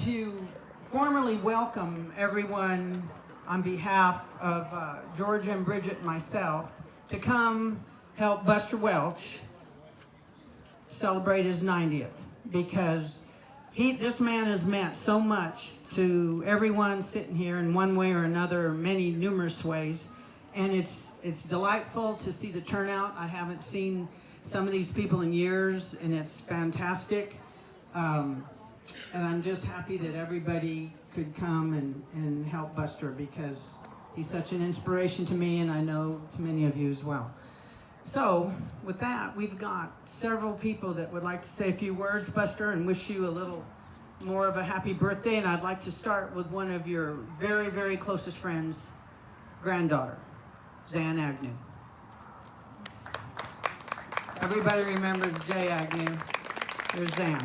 to formally welcome everyone on behalf of George and Bridget and myself to come help Buster Welch celebrate his 90th, because this man has meant so much to everyone sitting here in one way or another, many numerous ways, and it's delightful to see the turnout. I haven't seen some of these people in years, and it's fantastic. And I'm just happy that everybody could come and help Buster, because he's such an inspiration to me, and I know to many of you as well. So with that, we've got several people that would like to say a few words, Buster, and wish you a little more of a happy birthday. And I'd like to start with one of your very, very closest friends' granddaughter, Zan Agnew. Everybody remembers Jay Agnew. There's Zan.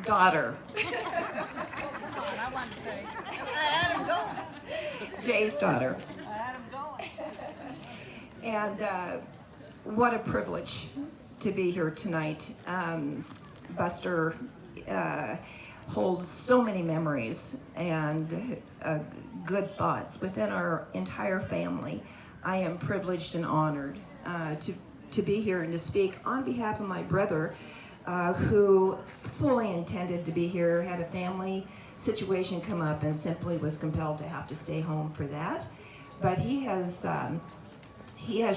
Daughter. I want to say, I had him going. Jay's daughter. I had him going. And what a privilege to be here tonight. Buster holds so many memories and good thoughts within our entire family. I am privileged and honored to be here and to speak on behalf of my brother, who fully intended to be here, had a family situation come up and simply was compelled to have to stay home for that. But he has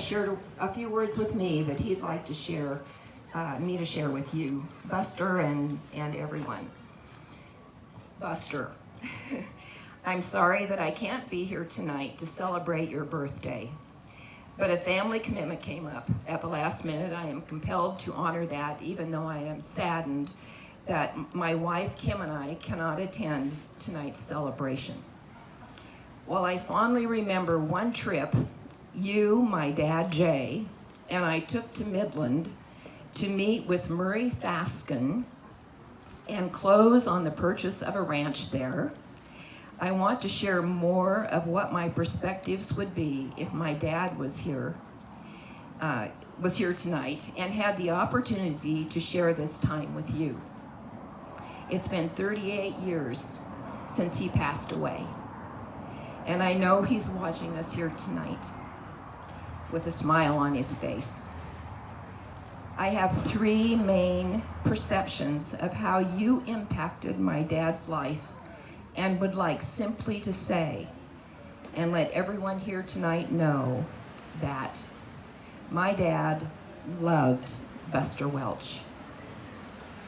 shared a few words with me that he'd like to share, me to share with you, Buster, and everyone. Buster, I'm sorry that I can't be here tonight to celebrate your birthday, but a family commitment came up at the last minute. I am compelled to honor that, even though I am saddened that my wife Kim and I cannot attend tonight's celebration. While I fondly remember one trip you, my dad Jay, and I took to Midland to meet with Murray Faskin and close on the purchase of a ranch there, I want to share more of what my perspectives would be if my dad was here tonight and had the opportunity to share this time with you. It's been 38 years since he passed away, and I know he's watching us here tonight with a smile on his face. I have three main perceptions of how you impacted my dad's life, and would like simply to say and let everyone here tonight know that my dad loved Buster Welch.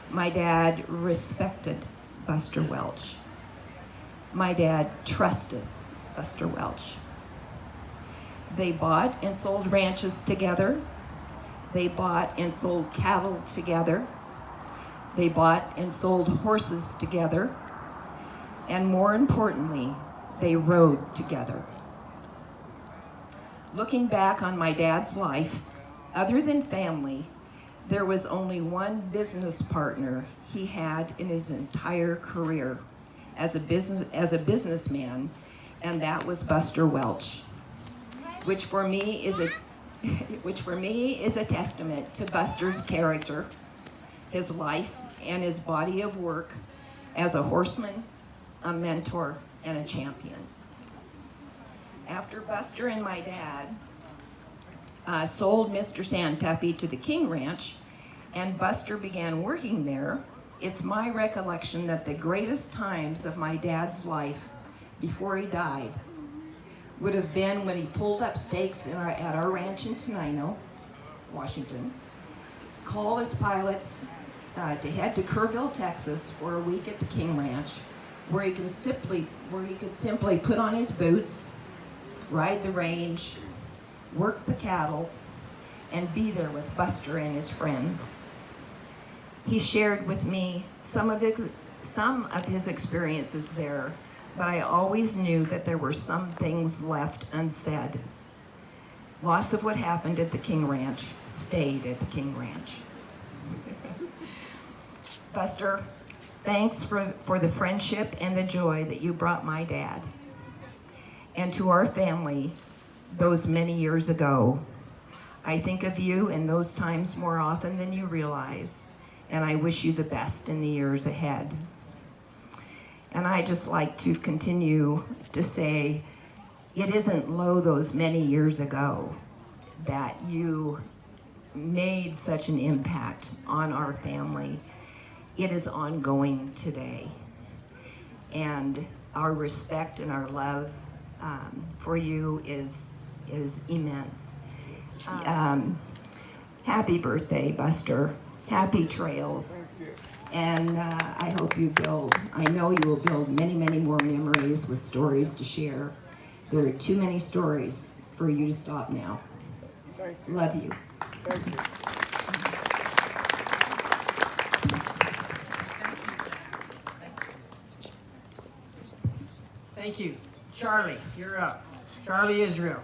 My dad respected Buster Welch. My dad trusted Buster Welch. They bought and sold ranches together. They bought and sold cattle together. They bought and sold horses together. And more importantly, they rode together. Looking back on my dad's life, other than family, there was only one business partner he had in his entire career as a businessman, and that was Buster Welch, which for me is a testament to Buster's character, his life, and his body of work as a horseman, a mentor, and a champion. After Buster and my dad sold Mr. Sandpeppy to the King Ranch, and Buster began working there, it's my recollection that the greatest times of my dad's life before he died would have been when he pulled up stakes at our ranch in Tenino, Washington, called his pilots to head to Kerrville, Texas for a week at the King Ranch, where he could simply put on his boots, ride the range, work the cattle, and be there with Buster and his friends. He shared with me some of his experiences there, but I always knew that there were some things left unsaid. Lots of what happened at the King Ranch stayed at the King Ranch. Buster, thanks for the friendship and the joy that you brought my dad and to our family those many years ago. I think of you in those times more often than you realize, and I wish you the best in the years ahead. And I just like to continue to say, it isn't low those many years ago that you made such an impact on our family. It is ongoing today. And our respect and our love for you is immense. Happy birthday, Buster. Happy trails. And I hope I know you will build many, many more memories with stories to share. There are too many stories for you to stop now. Thank you. Love you. Thank you. Thank you. Charlie, you're up. Charlie Israel.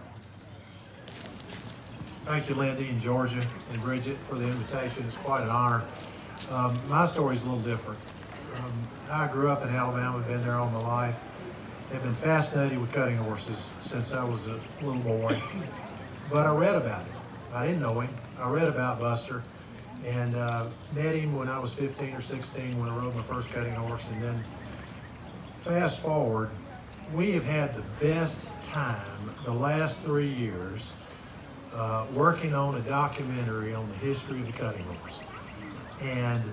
Thank you, Lindy and Georgia and Bridget, for the invitation. It's quite an honor. My story is a little different. I grew up in Alabama, been there all my life. I've been fascinated with cutting horses since I was a little boy. But I read about it. I didn't know him. I read about Buster and met him when I was 15 or 16 when I rode my first cutting horse. And then fast forward, we have had the best time the last 3 years working on a documentary on the history of the cutting horse. And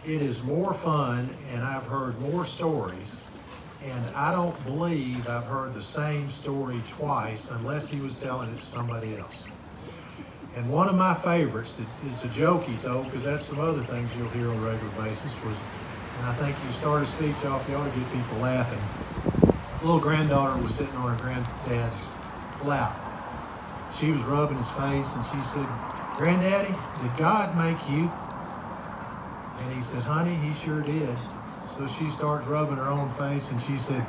it is more fun, and I've heard more stories, and I don't believe I've heard the same story twice unless he was telling it to somebody else. And one of my favorites, it's a joke he told, because that's some other things you'll hear on a regular basis, was, and I think you start a speech off, you ought to get people laughing. His little granddaughter was sitting on her granddad's lap. She was rubbing his face, and she said, "Granddaddy, did God make you?" And he said, "Honey, he sure did." So she starts rubbing her own face, and she said,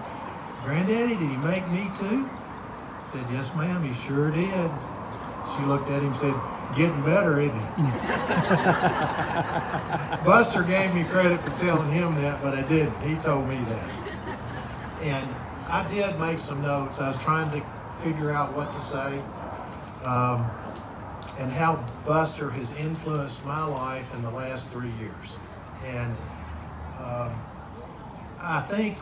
"Granddaddy, did he make me too?" He said, "Yes, ma'am, he sure did." She looked at him and said, "Getting better, isn't he?" Buster gave me credit for telling him that, but I didn't. He told me that. And I did make some notes. I was trying to figure out what to say, and how Buster has influenced my life in the last 3 years. And I think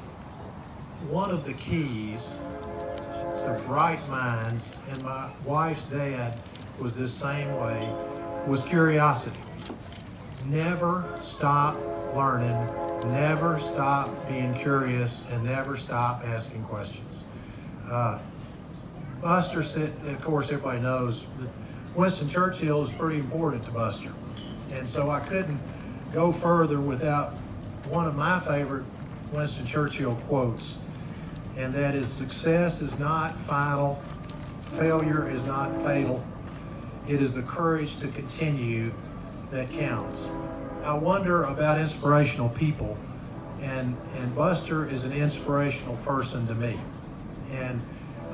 one of the keys to bright minds, and my wife's dad was this same way, was curiosity. Never stop learning, never stop being curious, and never stop asking questions. Buster said, of course everybody knows, that Winston Churchill is pretty important to Buster. And so I couldn't go further without one of my favorite Winston Churchill quotes, and that is, "Success is not final, failure is not fatal. It is the courage to continue that counts." I wonder about inspirational people, and Buster is an inspirational person to me. And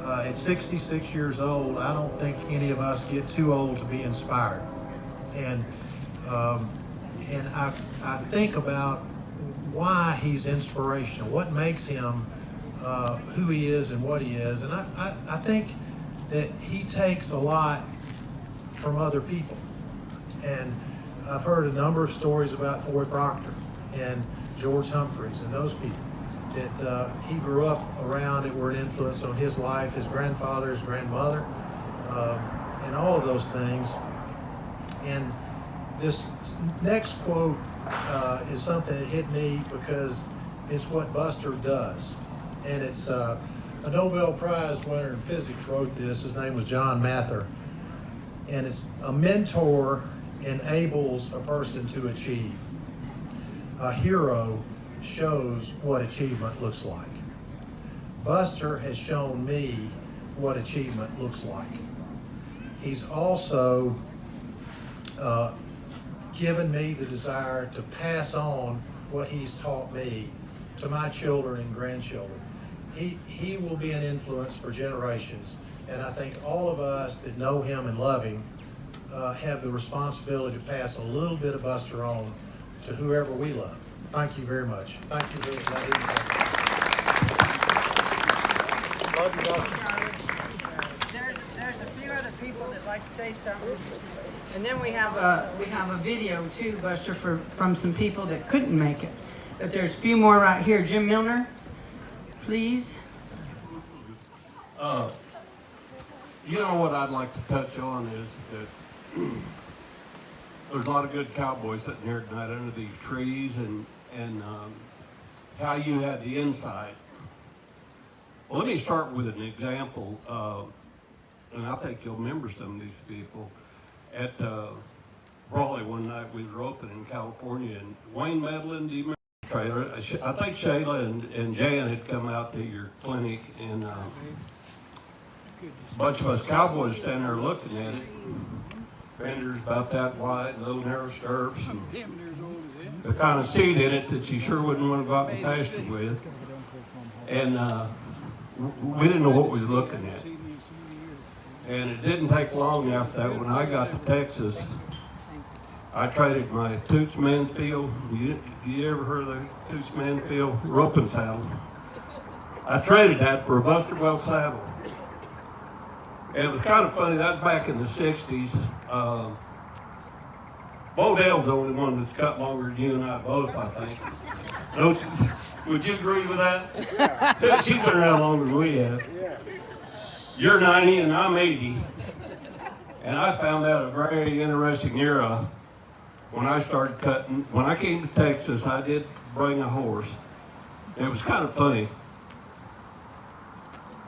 at 66 years old, I don't think any of us get too old to be inspired. And I think about why he's inspirational, what makes him who he is and what he is. And I think that he takes a lot from other people. And I've heard a number of stories about Floyd Proctor and George Humphreys and those people that he grew up around that were an influence on his life, his grandfather, his grandmother, and all of those things. And this next quote is something that hit me because it's what Buster does. And it's a Nobel Prize winner in physics wrote this. His name was John Mather. And it's, "A mentor enables a person to achieve. A hero shows what achievement looks like." Buster has shown me what achievement looks like. He's also given me the desire to pass on what he's taught me to my children and grandchildren. He will be an influence for generations, and I think all of us that know him and love him have the responsibility to pass a little bit of Buster on to whoever we love. Thank you very much. Thank you very much. Love you, Buster. There's a few other people that like to say something, and then we have a video too, Buster, from some people that couldn't make it. But there's a few more right here. Jim Milner, please. You know what I'd like to touch on is that there's a lot of good cowboys sitting here tonight under these trees, and how you had the insight. Well, let me start with an example, and I think you'll remember some of these people. At Brawley one night, we were open in California, and Wayne Medlin, do you remember the trailer? I think Shayla and Jan had come out to your clinic, and a bunch of us cowboys standing there looking at it. Fenders about that wide, little narrow stirrups, and the kind of seat in it that you sure wouldn't want to go out and pasture with. And we didn't know what we was looking at. And it didn't take long after that, when I got to Texas, I traded my Toots Mansfield. You ever heard of the Toots Mansfield roping saddle? I traded that for a Buster Welch saddle. And it was kind of funny, that was back in the 60s. Bo Dale's the only one that's cut longer than you and I both, I think. Don't you? Would you agree with that? Yeah. She's been around longer than we have. Yeah. You're 90 and I'm 80. And I found that a very interesting era when I started cutting. When I came to Texas, I did bring a horse. It was kind of funny.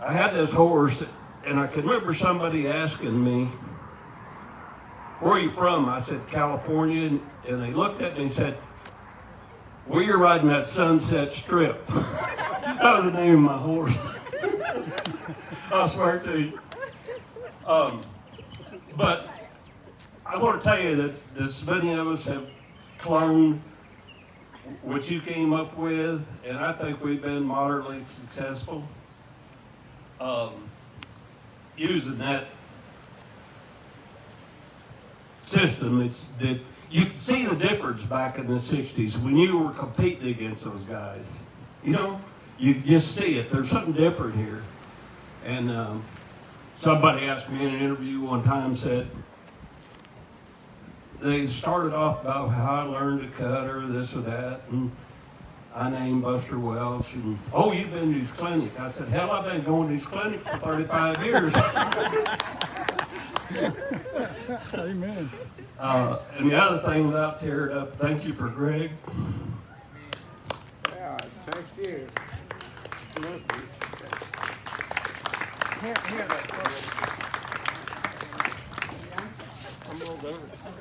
I had this horse, and I can remember somebody asking me, "Where are you from?" I said, "California." And they looked at me and said, "Well, you're riding that Sunset Strip." That was the name of my horse. I swear to you. But I want to tell you that as many of us have cloned what you came up with, and I think we've been moderately successful using that system. That you can see the difference back in the 60s when you were competing against those guys. You know, you just see it. There's something different here. And somebody asked me in an interview one time, said, they started off about how I learned to cut or this or that, and I named Buster Welch, and, "Oh, you've been to his clinic." I said, "Hell, I've been going to his clinic for 35 years. Amen. And the other thing, without tearing up, thank you for Greg. Yeah, thank you.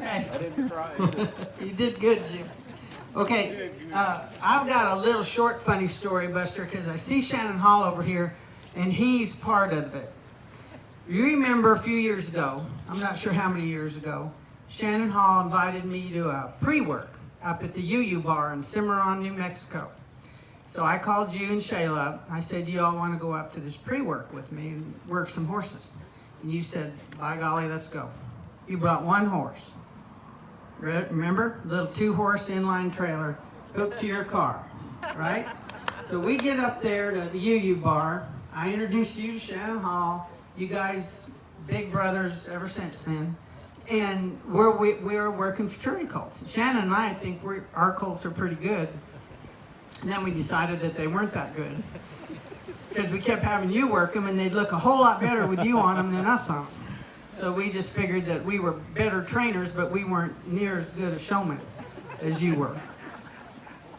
Okay. You did good, Jim. Okay, I've got a little short, funny story, Buster, because I see Shannon Hall over here, and he's part of it. You remember a few years ago, I'm not sure how many years ago, Shannon Hall invited me to a pre-work up at the UU bar in Cimarron, New Mexico. So I called you and Shayla up. I said, "Do you all want to go up to this pre-work with me and work some horses?" And you said, "By golly, let's go." You brought one horse. Remember? Little 2-horse inline trailer hooked to your car, right? So we get up there to the UU bar. I introduced you to Shannon Hall. You guys, big brothers ever since then. And we're working fraternity colts. Shannon and I think our colts are pretty good. And then we decided that they weren't that good, because we kept having you work them, and they'd look a whole lot better with you on them than us on them. So we just figured that we were better trainers, but we weren't near as good a showmen as you were.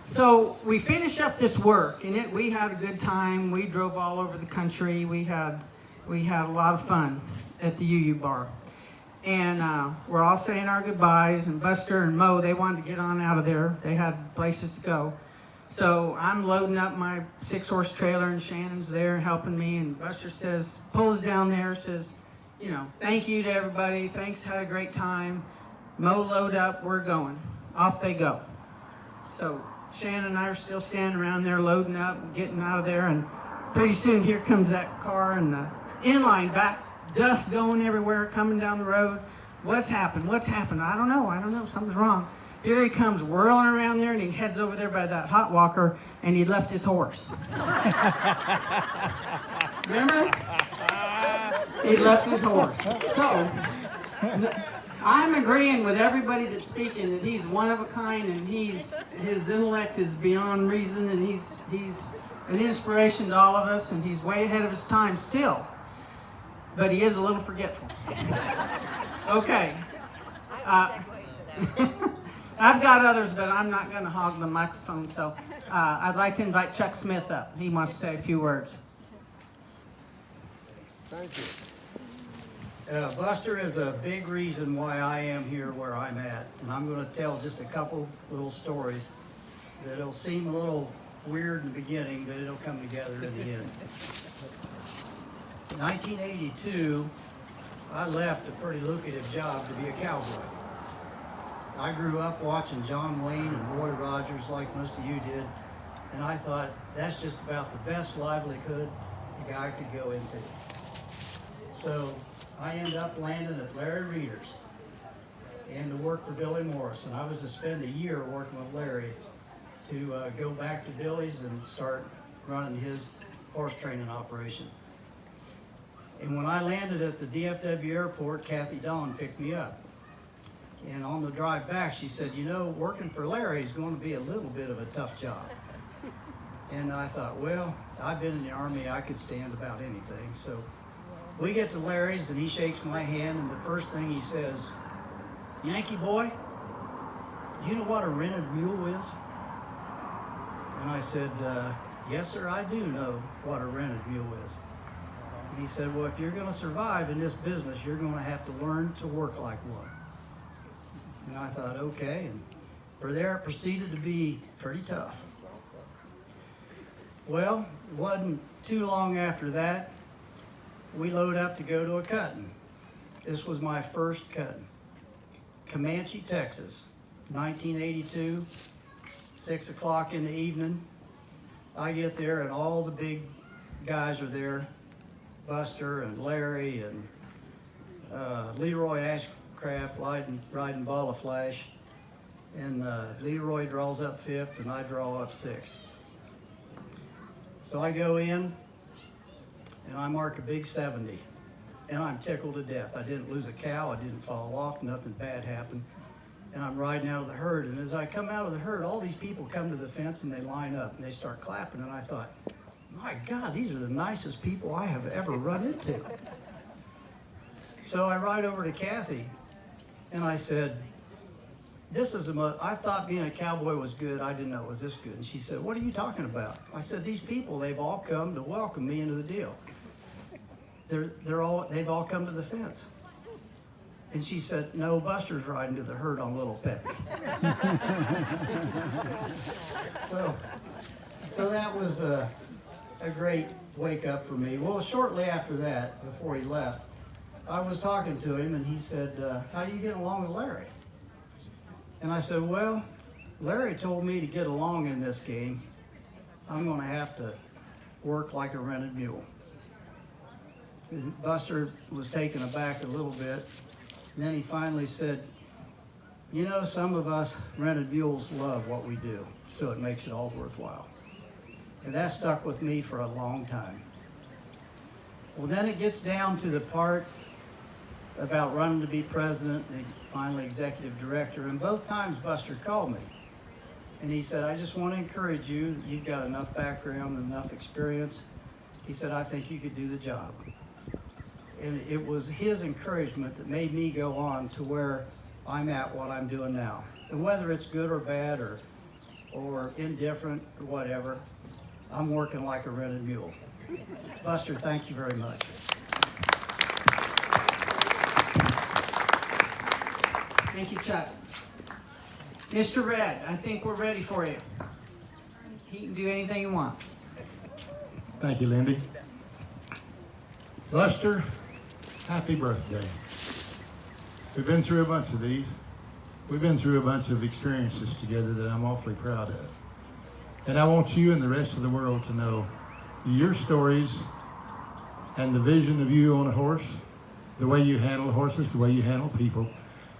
So we finished up this work, and we had a good time. We drove all over the country. We had a lot of fun at the UU bar. And we're all saying our goodbyes, and Buster and Mo, they wanted to get on out of there. They had places to go. So I'm loading up my 6-horse trailer, and Shannon's there helping me, and Buster says, pulls down there, says, you know, "Thank you to everybody. Thanks, had a great time. Mo, load up, we're going." Off they go. So Shannon and I are still standing around there loading up, getting out of there, and pretty soon here comes that car and the inline back, dust going everywhere, coming down the road. What's happened? What's happened? I don't know. Something's wrong. Here he comes whirling around there, and he heads over there by that hot walker, and he left his horse. Remember? He left his horse. So I'm agreeing with everybody that's speaking that he's one of a kind, and his intellect is beyond reason, and he's an inspiration to all of us, and he's way ahead of his time still. But he is a little forgetful. Okay. I've got others, but I'm not going to hog the microphone, so I'd like to invite Chuck Smith up. He wants to say a few words. Thank you. Buster is a big reason why I am here where I'm at, and I'm going to tell just a couple little stories that'll seem a little weird in the beginning, but it'll come together in the end. In 1982, I left a pretty lucrative job to be a cowboy. I grew up watching John Wayne and Roy Rogers like most of you did, and I thought that's just about the best livelihood a guy could go into. So I ended up landing at Larry Reeder's and to work for Billy Morris, and I was to spend a year working with Larry to go back to Billy's and start running his horse training operation. And when I landed at the DFW airport, Kathy Dawn picked me up. And on the drive back, she said, you know, working for Larry is going to be a little bit of a tough job. And I thought, well, I've been in the Army, I could stand about anything. So we get to Larry's and he shakes my hand, and the first thing he says, Yankee boy, do you know what a rented mule is? And I said, yes, sir, I do know what a rented mule is. And he said, well, if you're going to survive in this business, you're going to have to learn to work like one. And I thought, okay. And from there, it proceeded to be pretty tough. Well, it wasn't too long after that, we load up to go to a cutting. This was my first cutting. Comanche, Texas, 1982, 6 o'clock in the evening. I get there and all the big guys are there. Buster and Larry and Leroy Ashcraft riding Ball of Flash. And Leroy draws up 5th and I draw up 6th. So I go in and I mark a big 70. And I'm tickled to death. I didn't lose a cow, I didn't fall off, nothing bad happened. And I'm riding out of the herd, and as I come out of the herd, all these people come to the fence and they line up and they start clapping, and I thought, my God, these are the nicest people I have ever run into. So I ride over to Kathy and I said, I thought being a cowboy was good, I didn't know it was this good. And she said, what are you talking about? I said, these people, they've all come to welcome me into the deal. They've all come to the fence. And she said, no, Buster's riding to the herd on Little Peppy. So that was a great wake up for me. Well, shortly after that, before he left, I was talking to him and he said, how you getting along with Larry? And I said, well, Larry told me to get along in this game, I'm going to have to work like a rented mule. And Buster was taken aback a little bit. And then he finally said, you know, some of us rented mules love what we do, so it makes it all worthwhile. And that stuck with me for a long time. Well, then it gets down to the part about running to be president and finally executive director. And both times Buster called me. And he said, I just want to encourage you that you've got enough background and enough experience. He said, I think you could do the job. And it was his encouragement that made me go on to where I'm at, what I'm doing now. And whether it's good or bad or indifferent or whatever, I'm working like a rented mule. Buster, thank you very much. Thank you, Chuck. Mr. Red, I think we're ready for you. He can do anything you want. Thank you, Lindy. Buster, happy birthday. We've been through a bunch of these. We've been through a bunch of experiences together that I'm awfully proud of. And I want you and the rest of the world to know your stories and the vision of you on a horse, the way you handle horses, the way you handle people,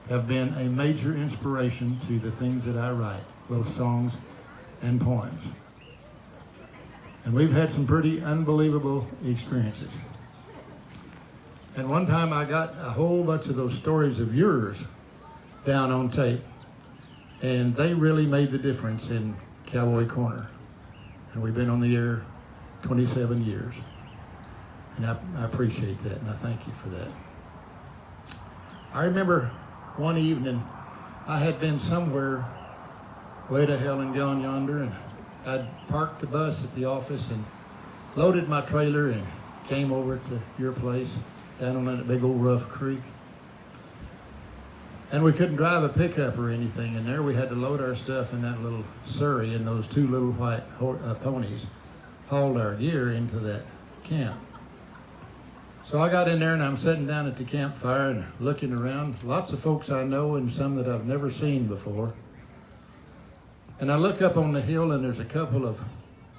have been a major inspiration to the things that I write, both songs and poems. And we've had some pretty unbelievable experiences. And one time I got a whole bunch of those stories of yours down on tape. And they really made the difference in Cowboy Corner. And we've been on the air 27 years. And I appreciate that, and I thank you for that. I remember one evening, I had been somewhere way to hell and gone yonder, and I'd parked the bus at the office and loaded my trailer and came over to your place down on that big old rough creek. And we couldn't drive a pickup or anything in there. We had to load our stuff in that little surrey, and those two little white ponies hauled our gear into that camp. So I got in there and I'm sitting down at the campfire and looking around. Lots of folks I know and some that I've never seen before. And I look up on the hill and there's a couple of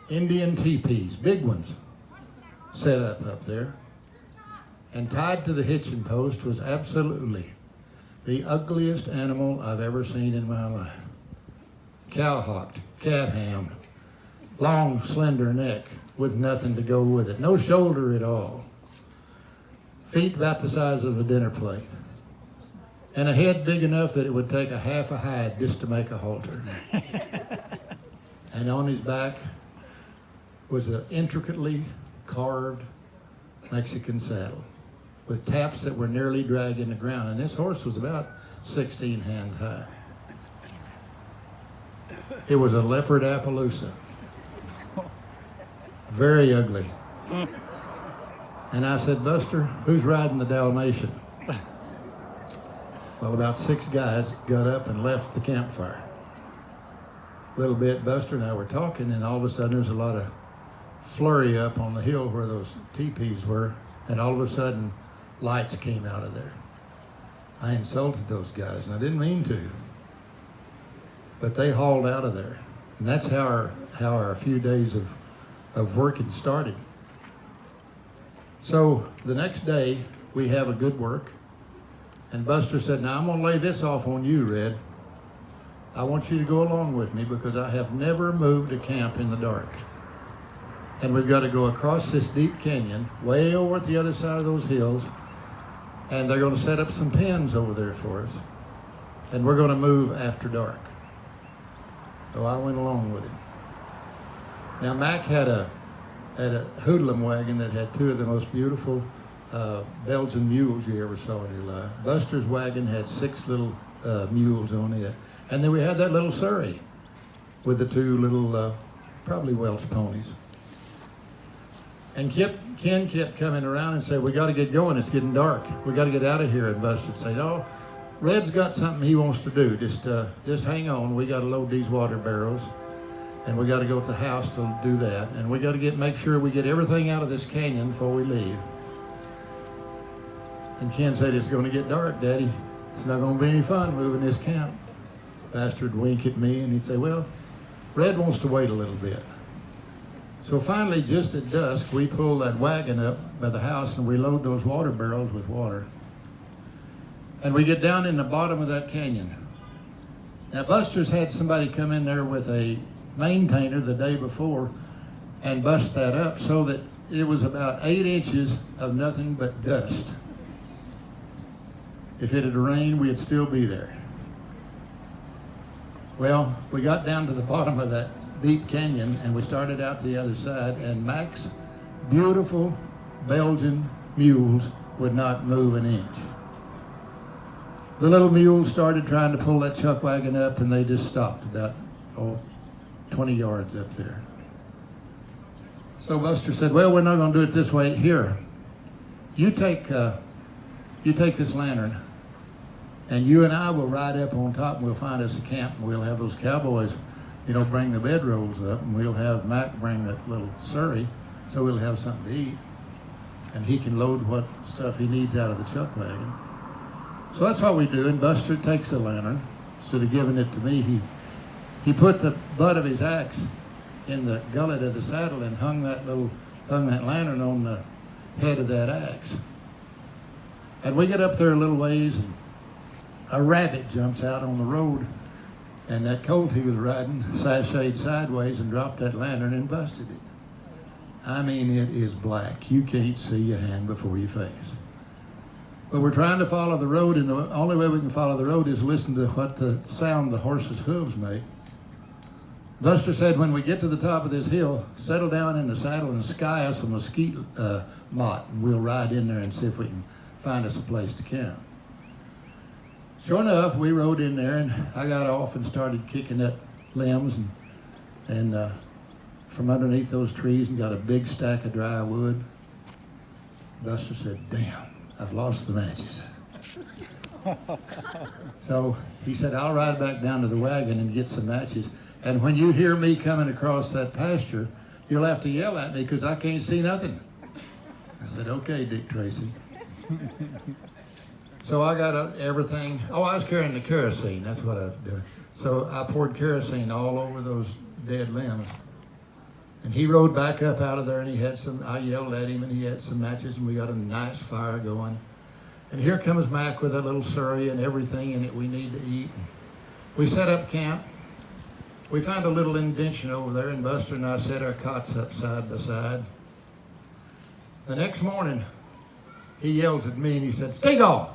Indian teepees, big ones, set up there. And tied to the hitching post was absolutely the ugliest animal I've ever seen in my life. Cowhocked, cat-hammed, long, slender neck with nothing to go with it. No shoulder at all. Feet about the size of a dinner plate. And a head big enough that it would take a half a hide just to make a halter. And on his back was an intricately carved Mexican saddle with taps that were nearly dragging the ground. And this horse was about 16 hands high. It was a leopard Appaloosa. Very ugly. And I said, Buster, who's riding the Dalmatian? Well, about 6 guys got up and left the campfire. A little bit, Buster and I were talking, and all of a sudden there's a lot of flurry up on the hill where those teepees were, and all of a sudden lights came out of there. I insulted those guys, and I didn't mean to, but they hauled out of there. And that's how our few days of working started. So the next day, we have a good work. And Buster said, now I'm going to lay this off on you, Red. I want you to go along with me because I have never moved a camp in the dark. And we've got to go across this deep canyon, way over at the other side of those hills. And they're going to set up some pens over there for us. And we're going to move after dark. So I went along with him. Now Mac had a hoodlum wagon that had 2 of the most beautiful Belgian mules you ever saw in your life. Buster's wagon had 6 little mules on it. And then we had that little surrey with the 2 little, probably Welch ponies. And Ken kept coming around and said, we got to get going, it's getting dark. We got to get out of here. And Buster would say, no, Red's got something he wants to do. Just hang on, we got to load these water barrels. And we got to go to the house to do that. And we got to make sure we get everything out of this canyon before we leave. And Ken said, it's going to get dark, Daddy. It's not going to be any fun moving this camp. Bastard would wink at me and he'd say, well, Red wants to wait a little bit. So finally, just at dusk, we pull that wagon up by the house and we load those water barrels with water. And we get down in the bottom of that canyon. Now, Buster's had somebody come in there with a maintainer the day before and bust that up so that it was about 8 inches of nothing but dust. If it had rained, we'd still be there. Well, we got down to the bottom of that deep canyon and we started out to the other side, and Mac's beautiful Belgian mules would not move an inch. The little mules started trying to pull that chuck wagon up and they just stopped about 20 yards up there. So Buster said, well, we're not going to do it this way. Here, you take this lantern and you and I will ride up on top and we'll find us a camp and we'll have those cowboys, bring the bedrolls up, and we'll have Mac bring that little surrey so we'll have something to eat. And he can load what stuff he needs out of the chuck wagon. So that's what we do, and Buster takes the lantern. Instead of giving it to me, he put the butt of his axe in the gullet of the saddle and hung that lantern on the head of that axe. And we get up there a little ways, and a rabbit jumps out on the road, and that colt he was riding sashayed sideways and dropped that lantern and busted it. I mean, it is black. You can't see your hand before your face. But we're trying to follow the road, and the only way we can follow the road is listen to what the sound the horse's hooves make. Buster said, when we get to the top of this hill, settle down in the saddle and sky us a mesquite mott, and we'll ride in there and see if we can find us a place to camp. Sure enough, we rode in there, and I got off and started kicking up limbs and from underneath those trees and got a big stack of dry wood. Buster said, damn, I've lost the matches. So he said, I'll ride back down to the wagon and get some matches. And when you hear me coming across that pasture, you'll have to yell at me because I can't see nothing. I said, okay, Dick Tracy. So I got everything. Oh, I was carrying the kerosene. That's what I was doing. So I poured kerosene all over those dead limbs. And he rode back up out of there, and he had some, I yelled at him, and he had some matches, and we got a nice fire going. And here comes Mac with a little surrey and everything in it we need to eat. We set up camp. We found a little indention over there, and Buster and I set our cots up side by side. The next morning, he yells at me, and he said, Stegall,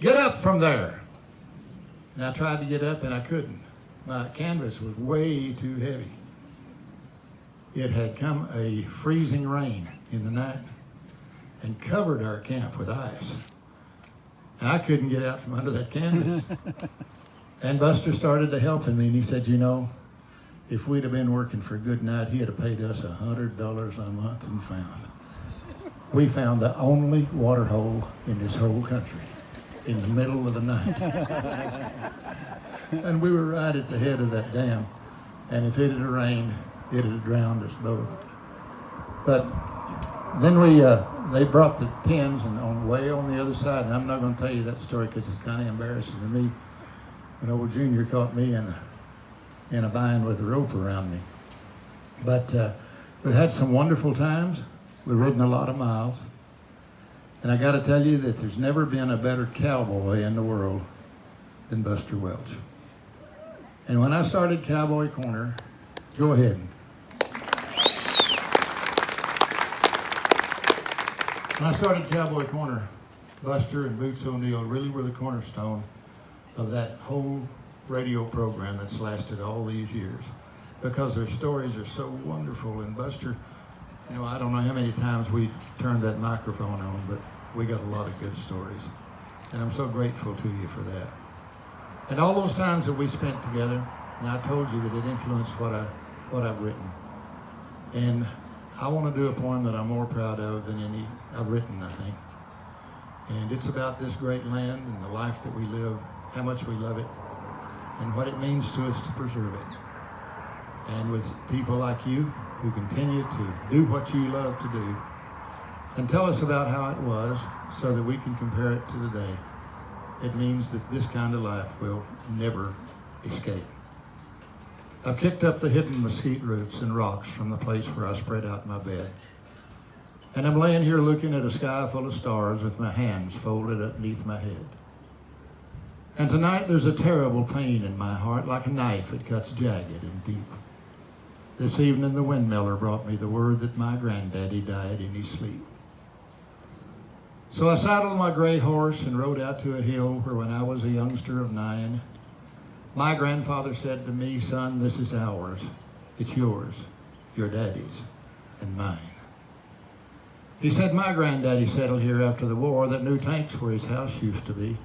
get up from there. And I tried to get up, and I couldn't. My canvas was way too heavy. It had come a freezing rain in the night and covered our camp with ice. And I couldn't get out from under that canvas. And Buster started to help me, and he said, you know, if we'd have been working for a good night, he'd have paid us $100 a month and found. We found the only water hole in this whole country in the middle of the night. And we were right at the head of that dam. And if it had rained, it would have drowned us both. But then they brought the pins and way on the other side, and I'm not going to tell you that story because it's kind of embarrassing to me. When old Junior caught me in a bind with a rope around me. But we've had some wonderful times. We've ridden a lot of miles. And I got to tell you that there's never been a better cowboy in the world than Buster Welch. And when I started Cowboy Corner, go ahead. When I started Cowboy Corner, Buster and Boots O'Neill really were the cornerstone of that whole radio program that's lasted all these years, because their stories are so wonderful. And Buster, you know, I don't know how many times we turned that microphone on, but we got a lot of good stories. And I'm so grateful to you for that. And all those times that we spent together, and I told you that it influenced what I've written. And I want to do a poem that I'm more proud of than any I've written, I think. And it's about this great land and the life that we live, how much we love it, and what it means to us to preserve it. And with people like you who continue to do what you love to do and tell us about how it was so that we can compare it to today, it means that this kind of life will never escape. I've kicked up the hidden mesquite roots and rocks from the place where I spread out my bed. And I'm laying here looking at a sky full of stars with my hands folded up beneath my head. And tonight there's a terrible pain in my heart, like a knife that cuts jagged and deep. This evening the windmiller brought me the word that my granddaddy died in his sleep. So I saddled my gray horse and rode out to a hill where when I was a youngster of 9, my grandfather said to me, son, this is ours. It's yours, your daddy's, and mine. He said my granddaddy settled here after the war, that new tanks where his house used to be.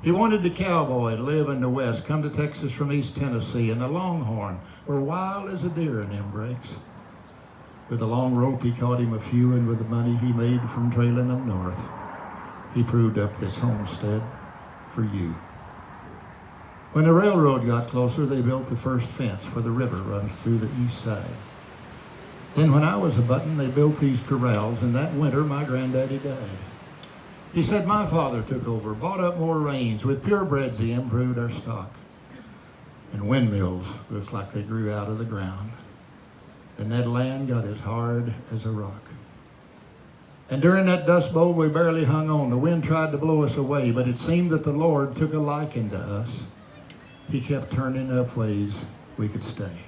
He wanted the cowboy to live in the West, come to Texas from East Tennessee, and the Longhorn were wild as a deer in them breaks. With a long rope he caught him a few, and with the money he made from trailing them north, he proved up this homestead for you. When the railroad got closer, they built the first fence where the river runs through the east side. Then when I was a button, they built these corrals, and that winter my granddaddy died. He said my father took over, bought up more range. With purebreds he improved our stock. And windmills looked like they grew out of the ground. And that land got as hard as a rock. And during that dust bowl we barely hung on. The wind tried to blow us away, but it seemed that the Lord took a liking to us. He kept turning up ways we could stay.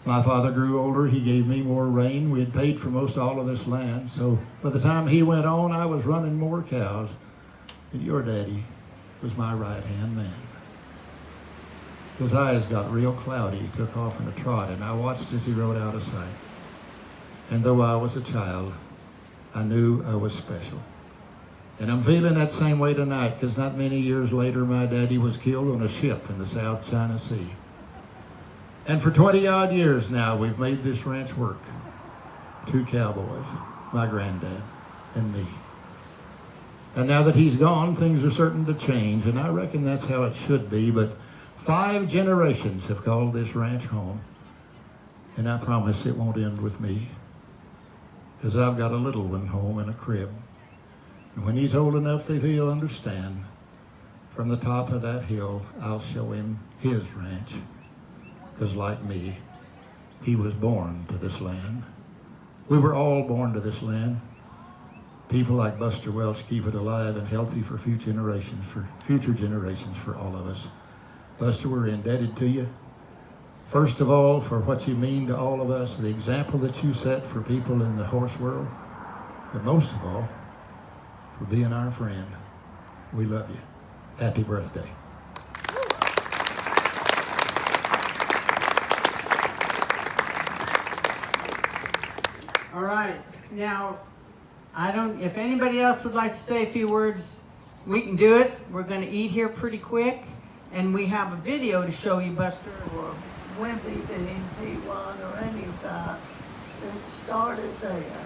My father grew older. He gave me more rain. We had paid for most all of this land. So by the time he went on, I was running more cows. And your daddy was my right-hand man. His eyes got real cloudy. He took off in a trot, and I watched as he rode out of sight. And though I was a child, I knew I was special. And I'm feeling that same way tonight, because not many years later, my daddy was killed on a ship in the South China Sea. And for 20-odd years now, we've made this ranch work. 2 cowboys, my granddad, and me. And now that he's gone, things are certain to change, and I reckon that's how it should be, but 5 generations have called this ranch home, and I promise it won't end with me, because I've got a little one home in a crib. And when he's old enough that he'll understand, from the top of that hill, I'll show him his ranch. Because like me, he was born to this land. We were all born to this land. People like Buster Welch keep it alive and healthy for future generations, for all of us. Buster, we're indebted to you. First of all, for what you mean to all of us, the example that you set for people in the horse world. But most of all, for being our friend. We love you. Happy birthday. All right, now, if anybody else would like to say a few words, we can do it. We're gonna eat here pretty quick, and we have a video to show you, Buster. Or Wimpy being P1 or any of that, it started there.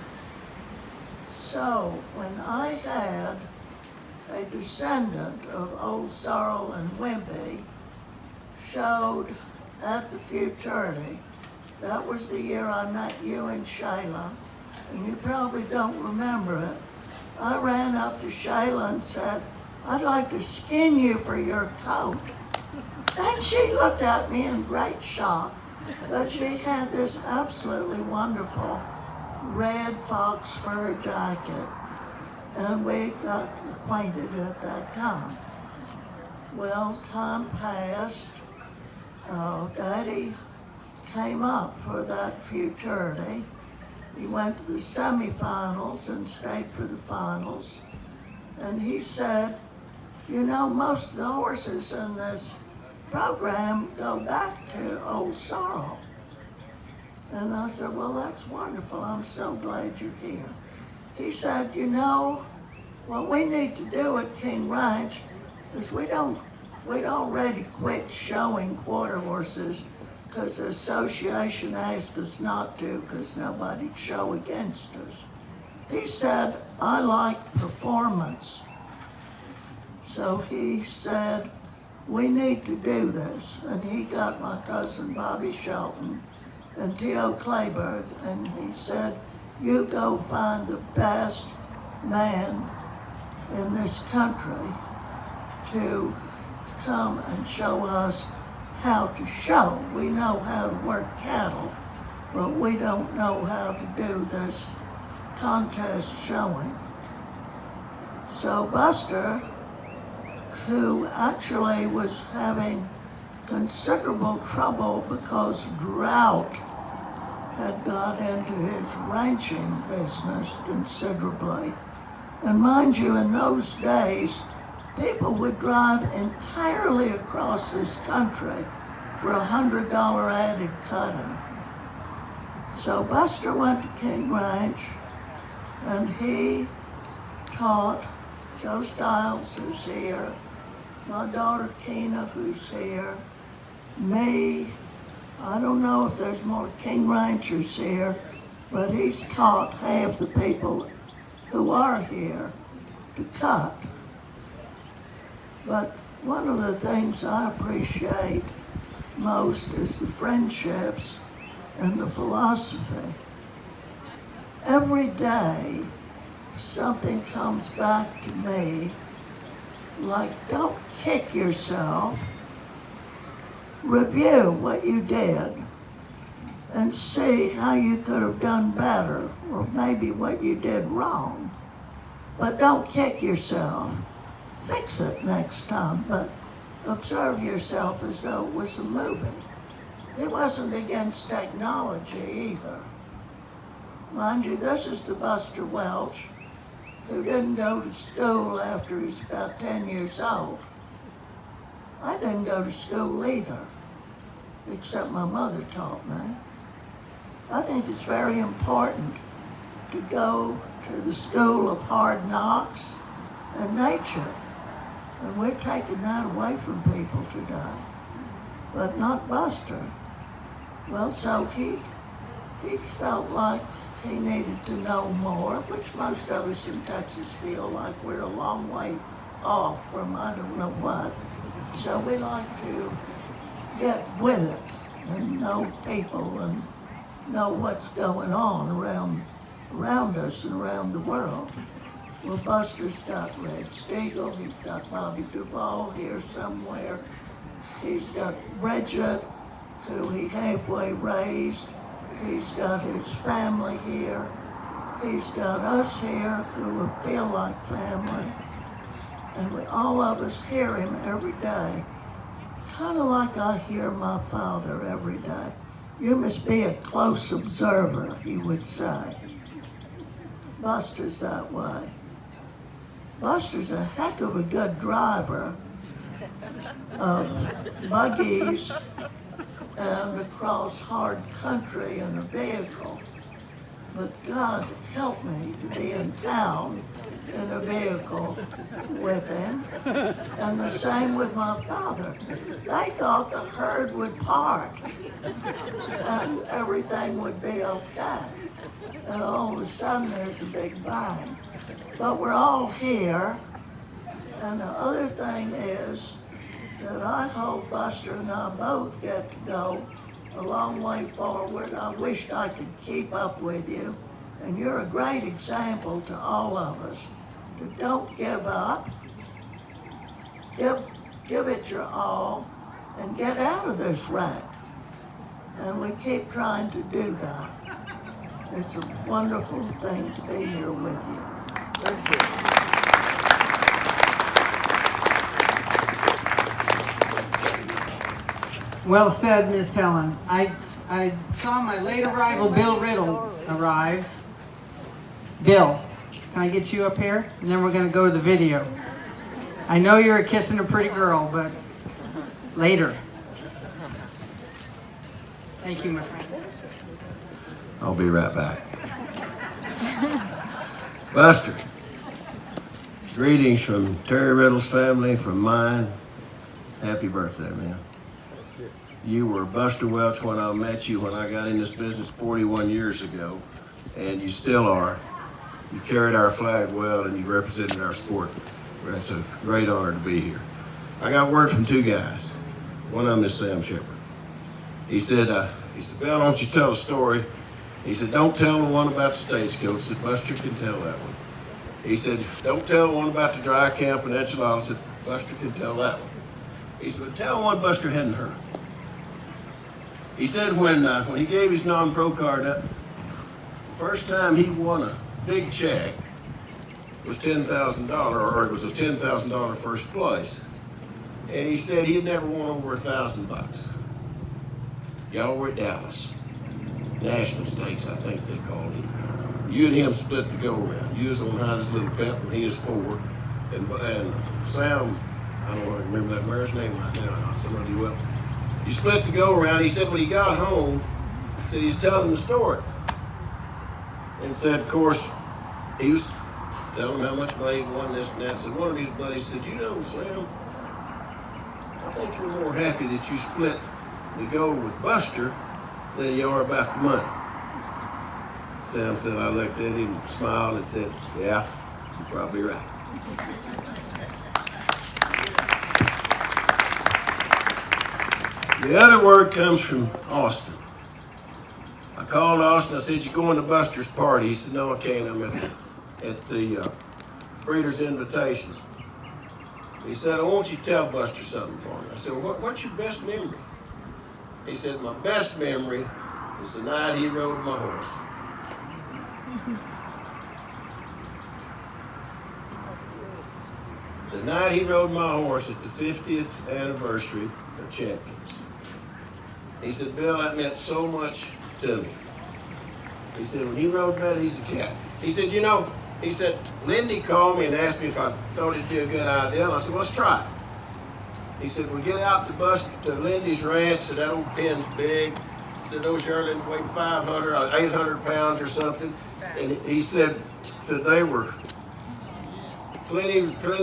So, when I had a descendant of Old Sorrel and Wimpy showed at the futurity, that was the year I met you and Shayla, and you probably don't remember it. I ran up to Shayla and said, "I'd like to skin you for your coat." And she looked at me in great shock, but she had this absolutely wonderful red fox fur jacket, and we got acquainted at that time. Well, time passed. Daddy came up for that futurity. He went to the semifinals and stayed for the finals. And he said, "You know, most of the horses in this program go back to Old Sorrel." And I said, "Well, that's wonderful. I'm so glad you're here." He said, "You know, what we need to do at King Ranch is we'd already quit showing quarter horses because the association asked us not to because nobody'd show against us." He said, "I like performance." So he said, "We need to do this." And he got my cousin Bobby Shelton and T.O. Clayberg, and he said, "You go find the best man in this country to come and show us how to show. We know how to work cattle, but we don't know how to do this contest showing." So Buster, who actually was having considerable trouble because drought had got into his ranching business considerably. And mind you, in those days, people would drive entirely across this country for $100 added cutting. So Buster went to King Ranch, and he taught Joe Stiles, who's here, my daughter Keena, who's here, me. I don't know if there's more King Ranchers here, but he's taught half the people who are here to cut. But one of the things I appreciate most is the friendships and the philosophy. Every day, something comes back to me like, don't kick yourself. Review what you did and see how you could have done better, or maybe what you did wrong. But don't kick yourself. Fix it next time, but observe yourself as though it was a movie. he wasn't against technology either. Mind you, this is the Buster Welch who didn't go to school after he was about 10 years old. I didn't go to school either, except my mother taught me. I think it's very important to go to the school of hard knocks and nature. And we're taking that away from people today. But not Buster. Well, so he felt like he needed to know more, which most of us in Texas feel like we're a long way off from I don't know what. So we like to get with it and know people and know what's going on around us and around the world. Well, Buster's got Red Steagall, he's got Bobby Duvall here somewhere, he's got Bridget, who he halfway raised, he's got his family here, he's got us here who feel like family, and all of us hear him every day, kind of like I hear my father every day. You must be a close observer, he would say. Buster's that way. Buster's a heck of a good driver of buggies and across hard country in a vehicle. But God help me to be in town in a vehicle with him. And the same with my father. They thought the herd would part and everything would be okay. And all of a sudden there's a big bang. But we're all here. And the other thing is that I hope Buster and I both get to go a long way forward. I wished I could keep up with you. And you're a great example to all of us. To don't give up. Give it your all and get out of this wreck. And we keep trying to do that. It's a wonderful thing to be here with you. Thank you. Well said, Miss Helen. I saw my late arrival, Bill Riddle, arrive. Bill, can I get you up here? And then we're going to go to the video. I know you're kissing a pretty girl, but later. Thank you, my friend. I'll be right back. Buster, greetings from Terry Riddle's family, from mine. Happy birthday, man. You were Buster Welch when I met you when I got in this business 41 years ago, and you still are. You carried our flag well, and you represented our sport. It's a great honor to be here. I got word from two guys. One of them is Sam Shepard. He said, Bill, don't you tell a story? He said, don't tell the one about the stagecoach. He said, Buster can tell that one. He said, don't tell the one about the dry camp and enchiladas. He said, Buster can tell that one. He said, but tell one Buster hadn't heard. He said when he gave his non-pro card up, the first time he won a big check was $10,000, or it was a $10,000 first place. And he said he had never won over $1,000. Y'all were at Dallas. National Stakes, I think they called it. You and him split the go-around. You was on Heidi's little pet when he was 4. And Sam, I don't remember that mare's name right now, somebody will. You split the go-around. He said when he got home, he said he was telling the story. And said, of course, he was telling him how much money he won, this and that. So one of his buddies said, you know, Sam, I think you're more happy that you split the go with Buster than you are about the money. Sam said, I looked at him, smiled, and said, yeah, you're probably right. The other word comes from Austin. I called Austin, I said, you going to Buster's party? He said, no, I can't, I'm at the Breeder's invitation. He said, I want you to tell Buster something for me. I said, well, what's your best memory? He said, my best memory is the night he rode my horse. The night he rode my horse at the 50th anniversary of Champions. He said, Bill, that meant so much to me. He said, when he rode Betty's a cat. He said, you know, he said, Lindy called me and asked me if I thought it'd be a good idea. And I said, well, let's try it. He said, we get out to Lindy's ranch. Said, that old pen's big. He said, those yearlings weighed 500 or 800 pounds or something. And he said they were plenty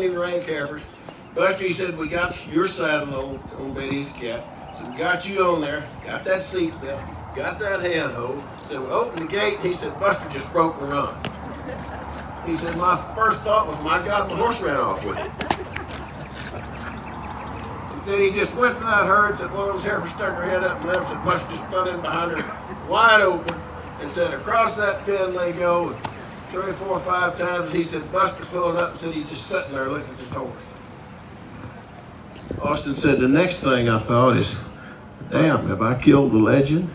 rank heifers. Buster, he said, we got your saddle on Betty's cat. So we got you on there, got that seat belt, got that handhold. So we opened the gate, and he said, Buster just broke and run. He said, my first thought was, my God, the horse ran off with it. He said he just went to that herd, said, well, those heifers stuck her head up and left, said Buster just fell in behind her, wide open, and said, across that pen they go, and 3, 4, 5 times. He said, Buster pulled up and said he's just sitting there looking at his horse. Austin said, the next thing I thought is, damn, have I killed the legend?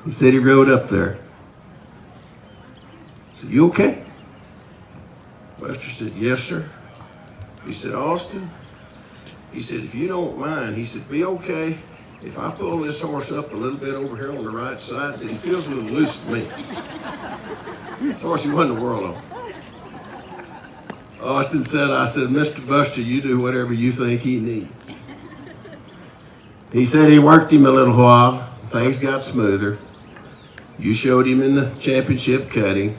He said he rode up there. I said, you okay? Buster said, yes, sir. He said, Austin, he said, if you don't mind, he said, be okay if I pull this horse up a little bit over here on the right side. He said, he feels a little loose to me. This horse he won the world on. Austin said, I said, Mr. Buster, you do whatever you think he needs. He said he worked him a little while. Things got smoother. You showed him in the championship cutting.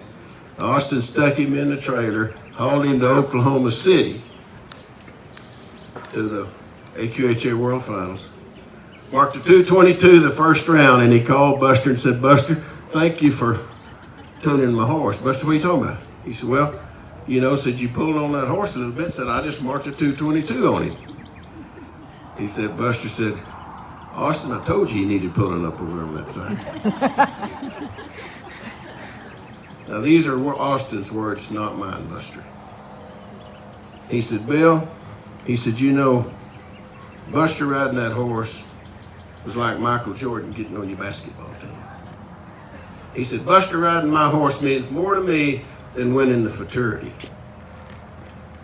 Austin stuck him in the trailer, hauled him to Oklahoma City to the AQHA World Finals. Marked a 222 the first round, and he called Buster and said, Buster, thank you for tuning my horse. Buster, what are you talking about? He said, well, you know, said you pulled on that horse a little bit. Said, I just marked a 222 on him. He said, Buster said, Austin, I told you needed pulling up over on that side. Now, these are Austin's words, not mine, Buster. He said, Bill, he said, you know, Buster riding that horse was like Michael Jordan getting on your basketball team. He said, Buster riding my horse means more to me than winning the fraternity.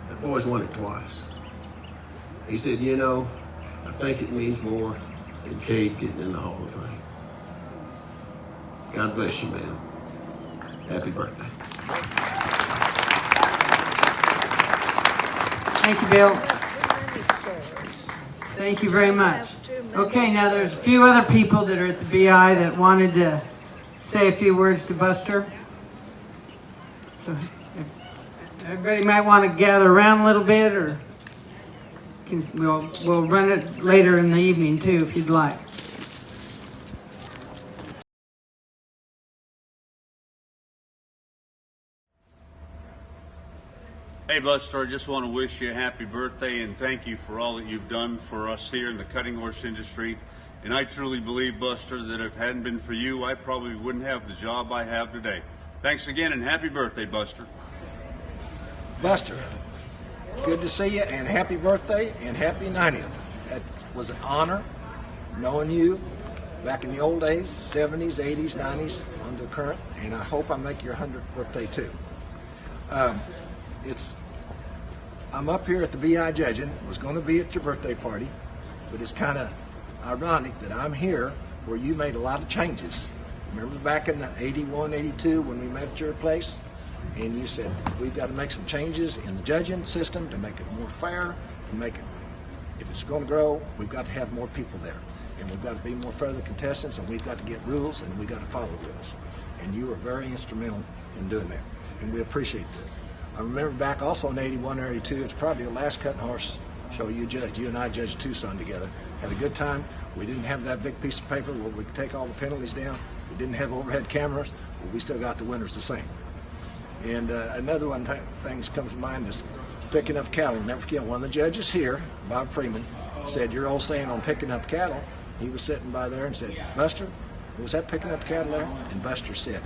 That boy's won it twice. He said, you know, I think it means more than Cade getting in the Hall of Fame. God bless you, man. Happy birthday. Thank you, Bill. Thank you very much. Okay, now there's a few other people that are at the BI that wanted to say a few words to Buster. So everybody might want to gather around a little bit, or we'll run it later in the evening too, if you'd like. Hey Buster, I just want to wish you a happy birthday and thank you for all that you've done for us here in the cutting horse industry. And I truly believe, Buster, that if it hadn't been for you, I probably wouldn't have the job I have today. Thanks again and happy birthday, Buster. Buster, good to see you and happy birthday and happy 90th. It was an honor knowing you back in the old days, 70s, 80s, 90s, on the current, and I hope I make your 100th birthday too. I'm up here at the BI judging, was going to be at your birthday party, but it's kind of ironic that I'm here where you made a lot of changes. Remember back in the 81, 82 when we met at your place? And you said, we've got to make some changes in the judging system to make it more fair, to make it, if it's going to grow, we've got to have more people there. And we've got to be more further contestants, and we've got to get rules, and we've got to follow rules. And you were very instrumental in doing that, and we appreciate that. I remember back also in 81 or 82, it's probably the last cutting horse show you judged. You and I judged Tucson together. Had a good time. We didn't have that big piece of paper where we could take all the penalties down. We didn't have overhead cameras, but we still got the winners the same. And another one thing that comes to mind is picking up cattle. Never forget, one of the judges here, Bob Freeman, said your old saying on picking up cattle. He was sitting by there and said, Buster, was that picking up cattle there? And Buster said,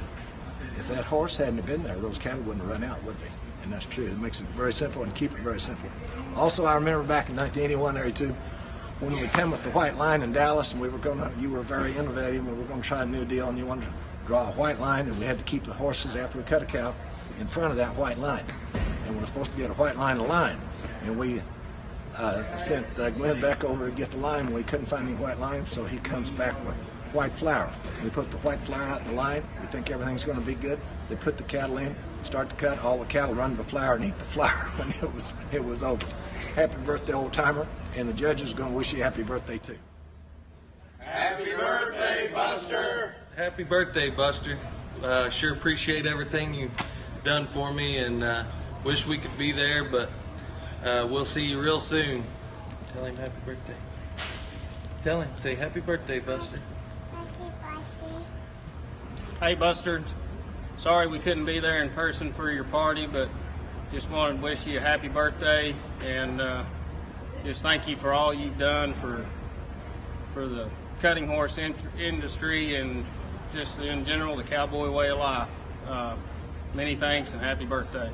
if that horse hadn't been there, those cattle wouldn't have run out, would they? And that's true. It makes it very simple and keep it very simple. Also, I remember back in 1981, 82, when we came with the white line in Dallas, and you were very innovative, and we were going to try a new deal, and you wanted to draw a white line, and we had to keep the horses after we cut a cow in front of that white line. And we were supposed to get a white line. And we sent Glenn back over to get the lime. We couldn't find any white lime, so he comes back with white flour. We put the white flour out in the line. We think everything's going to be good. They put the cattle in, start to cut. All the cattle run to the flour and eat the flour when it was over. Happy birthday, old timer, and the judges are going to wish you a happy birthday too. Happy birthday, Buster! Happy birthday, Buster. Sure appreciate everything you've done for me, and wish we could be there, but we'll see you real soon. Tell him happy birthday. Tell him, say happy birthday, Buster. Hey, Buster. Sorry we couldn't be there in person for your party, but just wanted to wish you a happy birthday, and just thank you for all you've done for the cutting horse industry and just in general the cowboy way of life. Many thanks and happy birthday.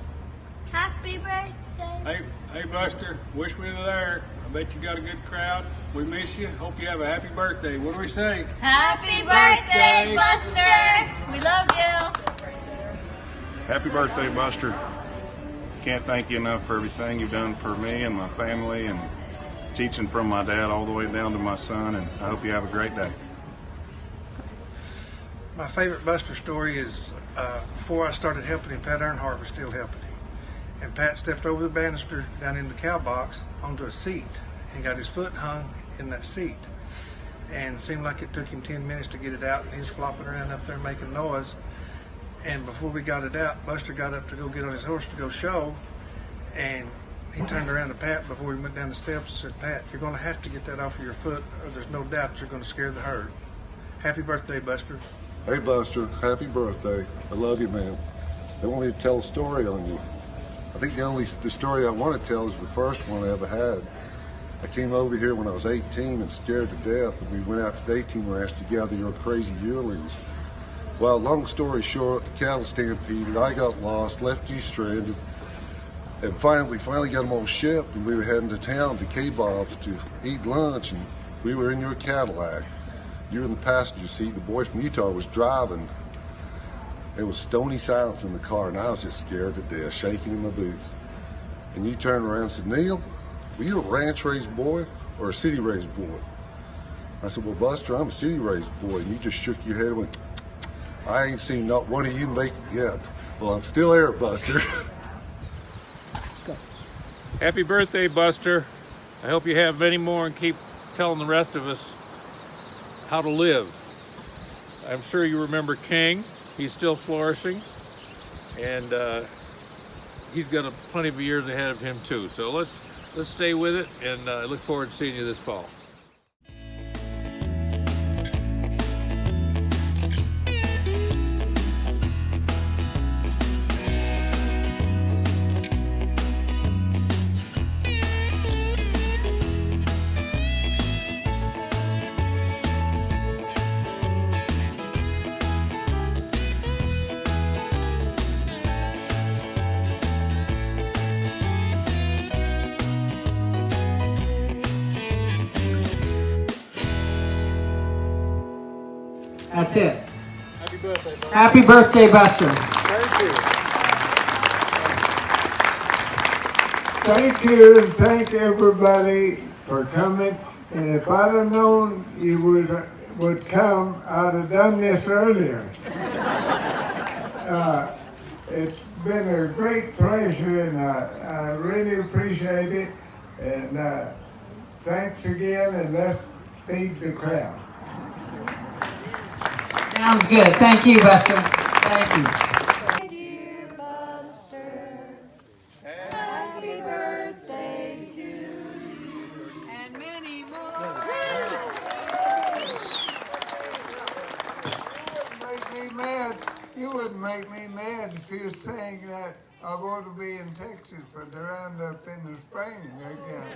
Happy birthday. Hey, Buster, wish we were there. I bet you got a good crowd. We miss you. Hope you have a happy birthday. What do we say? Happy birthday, Buster. We love you. Happy birthday, Buster. Can't thank you enough for everything you've done for me and my family, and teaching from my dad all the way down to my son, and I hope you have a great day. My favorite Buster story is before I started helping him, Pat Earnhardt was still helping him. And Pat stepped over the banister down in the cow box onto a seat and got his foot hung in that seat. And it seemed like it took him 10 minutes to get it out, and he was flopping around up there making noise. And before we got it out, Buster got up to go get on his horse to go show, and he turned around to Pat before he went down the steps and said, "Pat, you're going to have to get that off of your foot, or there's no doubt you're going to scare the herd." Happy birthday, Buster. Hey, Buster, happy birthday. I love you, man. I want me to tell a story on you. I think the story I want to tell is the first one I ever had. I came over here when I was 18 and scared to death, and we went out to the 18 ranch together, your crazy yearlings. Well, long story short, the cattle stampeded, I got lost, left you stranded, and we finally got them all shipped, and we were heading to town to K-Bob's to eat lunch, and we were in your Cadillac. You were in the passenger seat, the boy from Utah was driving. There was stony silence in the car, and I was just scared to death, shaking in my boots. And you turned around and said, "Neil, were you a ranch-raised boy or a city-raised boy?" I said, "Well, Buster, I'm a city-raised boy." And you just shook your head and went, "I ain't seen not one of you make it yet." Well, I'm still here, Buster. Happy birthday, Buster. I hope you have many more and keep telling the rest of us how to live. I'm sure you remember King. He's still flourishing, and he's got plenty of years ahead of him too. So let's stay with it, and I look forward to seeing you this fall. That's it. Happy birthday, Buster. Happy birthday, Buster. Thank you. Thank you, and thank everybody for coming. And if I'd have known you would come, I'd have done this earlier. It's been a great pleasure, and I really appreciate it. And thanks again, and let's feed the crowd. Sounds good. Thank you, Buster. Thank you. Dear Buster, happy birthday to you. And many more. Make me mad. You wouldn't make me mad if you were saying that I want to be in Texas for the roundup in the spring again.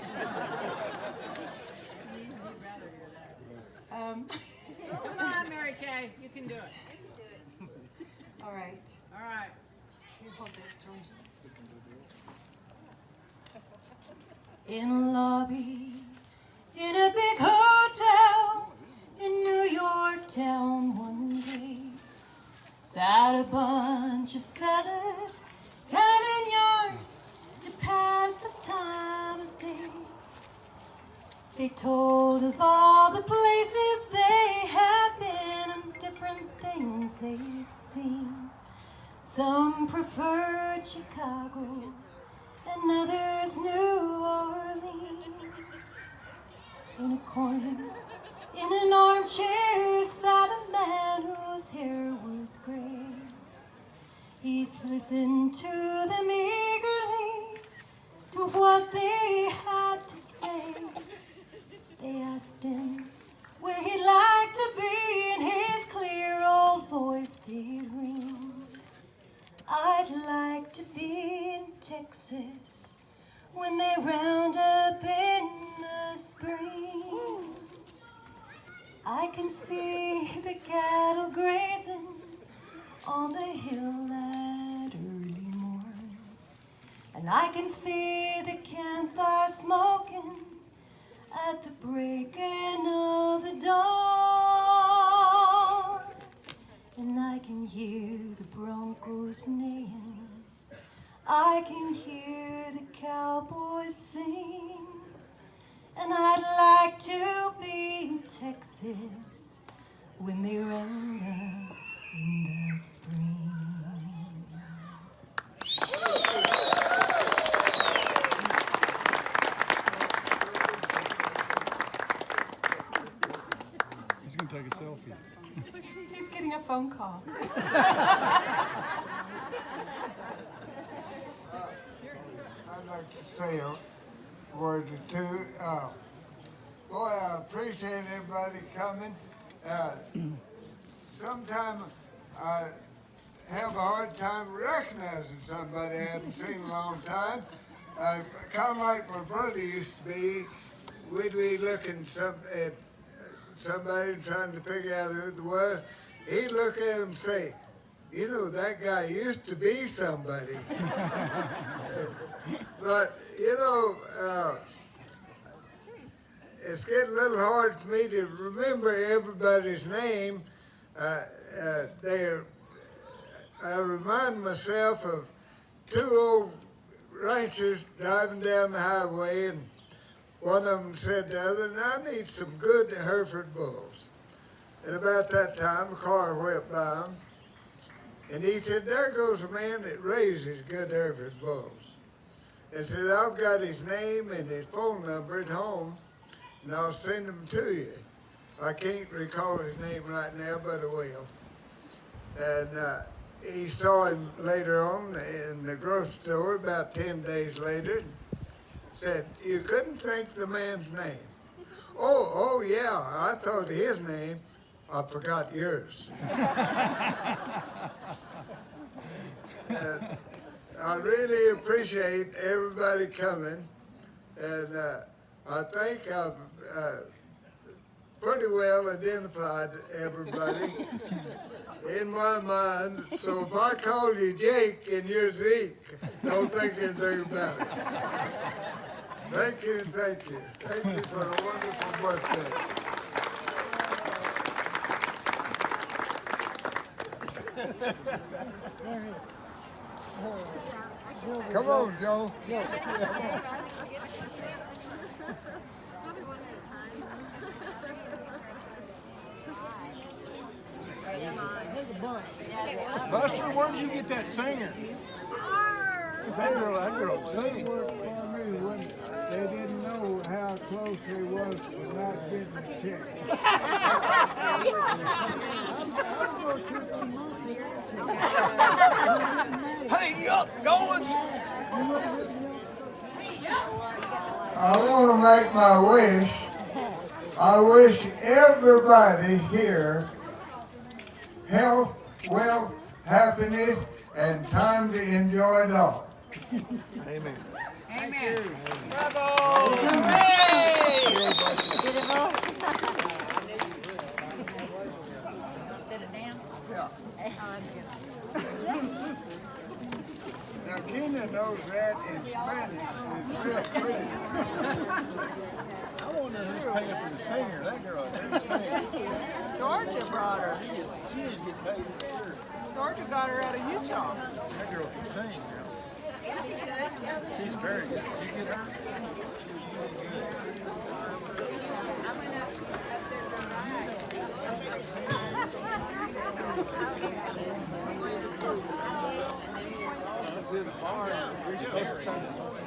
Come on, Mary Kay, you can do it. All right. All right. You hold this, Georgia. In a lobby, in a big hotel in New York town one day, sat a bunch of fellas telling yarns to pass the time of day. They told of all the places they had been and different things they'd seen. Some preferred Chicago and others New Orleans. In a corner, in an armchair, sat a man whose hair was gray. He listened to them eagerly, to what they had to say. They asked him where he'd like to be, and his clear old voice did ring. I'd like to be in Texas when they round up in the spring. I can see the cattle grazing on the hill at early morn, and I can see the campfire smoking at the breaking of the dawn, and I can hear the broncos neighing, I can hear the cowboys sing, and I'd like to be in Texas when they round up in the spring. He's going to take a selfie. He's getting a phone call. I'd like to say a word or two. Boy, I appreciate everybody coming. Sometimes I have a hard time recognizing somebody I haven't seen in a long time. Kind of like my brother used to be. We'd be looking at somebody and trying to figure out who it was. He'd look at him and say, you know, that guy used to be somebody. But, you know, it's getting a little hard for me to remember everybody's name. I remind myself of two old ranchers driving down the highway, and one of them said to the other, I need some good Hereford bulls. And about that time, a car went by him, and he said, there goes a man that raises good Hereford bulls. And said, I've got his name and his phone number at home, and I'll send them to you. I can't recall his name right now, but I will. And he saw him later on in the grocery store about 10 days later, and said, you couldn't think the man's name. Oh yeah, I thought of his name. I forgot yours. I really appreciate everybody coming, and I think I've pretty well identified everybody in my mind. So if I call you Jake and you're Zeke, don't think anything about it. Thank you, thank you. Thank you for a wonderful birthday. Come on, Joe. Buster, where did you get that singer? That girl sing. For me when they didn't know how close he was to not getting a check. Hey, up, goings! I want to make my wish. I wish everybody here health, wealth, happiness, and time to enjoy it all. Amen. Amen. Bravo! Beautiful. Sit it down. Yeah. Now, Kena knows that in Spanish. It's real pretty. I wonder who's paying for the singer. That girl didn't sing. Georgia brought her. She is getting paid for sure. Georgia got her out of Utah. That girl can sing now. She's very good. Did you get her?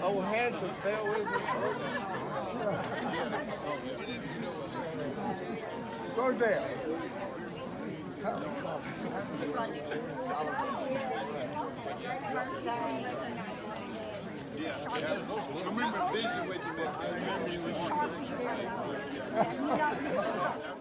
Oh, Hanson fell with me. Go there. Yeah. I remember visiting with you.